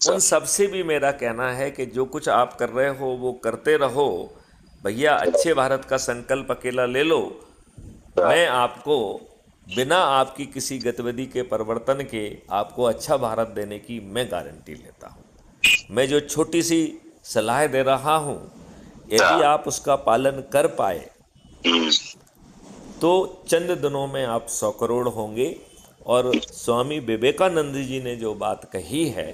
उन सब से भी मेरा कहना है कि जो कुछ आप कर रहे हो वो करते रहो भैया। अच्छे भारत का संकल्प अकेला ले लो। मैं आपको बिना आपकी किसी गतिविधि के परिवर्तन के आपको अच्छा भारत देने की मैं गारंटी लेता हूँ। मैं जो छोटी सी सलाह दे रहा हूँ, यदि आप उसका पालन कर पाए तो चंद दिनों में आप 100 करोड़ होंगे। और स्वामी विवेकानंद जी ने जो बात कही है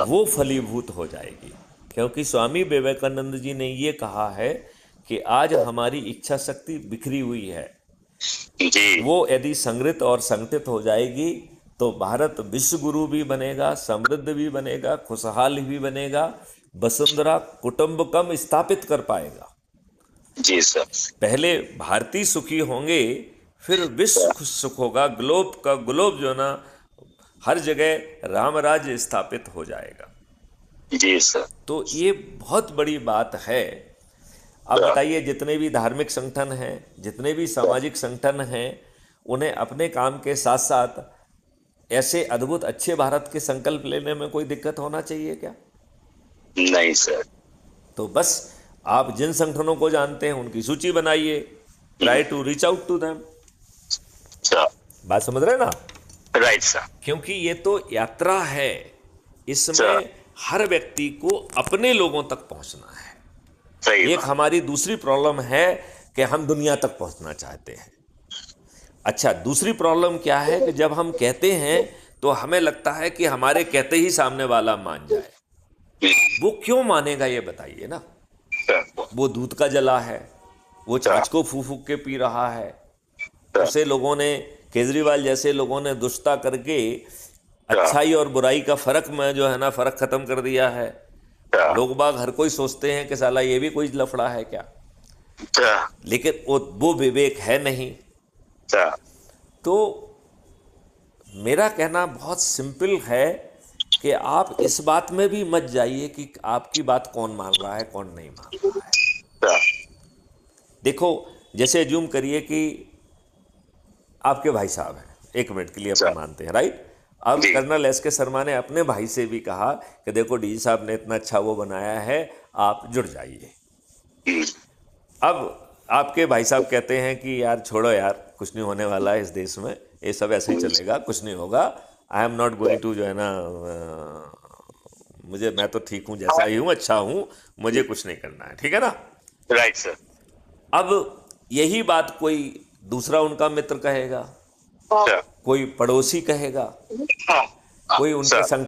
वो फलीभूत हो जाएगी, क्योंकि स्वामी विवेकानंद जी ने ये कहा है कि आज हमारी इच्छा शक्ति बिखरी हुई है, जी वो यदि संगठित और संगठित हो जाएगी तो भारत विश्व गुरु भी बनेगा, समृद्ध भी बनेगा, खुशहाल भी बनेगा, वसुंधरा कुटुंबकम स्थापित कर पाएगा। जी सर। पहले भारतीय सुखी होंगे, फिर विश्व सुख होगा। ग्लोब का ग्लोब जो ना हर जगह राम राज्य स्थापित हो जाएगा। जी सर। तो ये बहुत बड़ी बात है। अब बताइए, जितने भी धार्मिक संगठन हैं, जितने भी सामाजिक संगठन हैं, उन्हें अपने काम के साथ साथ ऐसे अद्भुत अच्छे भारत के संकल्प लेने में कोई दिक्कत होना चाहिए क्या? नहीं सर। तो बस आप जिन संगठनों को जानते हैं उनकी सूची बनाइए, try to reach out to them. Sir बात समझ रहे हैं ना? Right sir. क्योंकि ये तो यात्रा है, सर इसमें हर व्यक्ति को अपने लोगों तक पहुंचना है। सही एक बात। हमारी दूसरी प्रॉब्लम है कि हम दुनिया तक पहुंचना चाहते हैं। अच्छा, दूसरी प्रॉब्लम क्या है कि जब हम कहते हैं तो हमें लगता है कि हमारे कहते ही सामने वाला मान जाए। वो क्यों मानेगा ये बताइए ना? सर वो दूध का जला है, वो सर छाछ को फूक फूक के पी रहा है। सर उसे लोगों ने, केजरीवाल जैसे लोगों ने दुष्टता करके अच्छाई और बुराई का फर्क में जो है ना फर्क खत्म कर दिया है। सर लोग बाग हर कोई सोचते हैं कि साला ये भी कोई लफड़ा है क्या, सर लेकिन वो विवेक है नहीं। सर तो मेरा कहना बहुत सिंपल है कि आप इस बात में भी मत जाइए कि आपकी बात कौन मान रहा है कौन नहीं मान रहा है। सर देखो, जैसे एज्यूम करिए कि आपके भाई साहब हैं, 1 मिनट के लिए अपन सर मानते हैं, राइट? अब जी कर्नल एस के शर्मा ने अपने भाई से भी कहा कि देखो डीजी साहब ने इतना अच्छा वो बनाया है, आप जुड़ जाइए। अब आपके भाई साहब कहते हैं कि यार छोड़ो यार, कुछ नहीं होने वाला है इस देश में, ये सब ऐसे ही चलेगा, कुछ नहीं होगा। I am not going to जो है ना मुझे, मैं तो ठीक हूँ जैसा ही हूँ, अच्छा हूँ, मुझे कुछ नहीं करना है, ठीक है ना? Right sir. अब यही बात कोई दूसरा उनका मित्र कहेगा, सर कोई पड़ोसी कहेगा, कोई उनके सर संग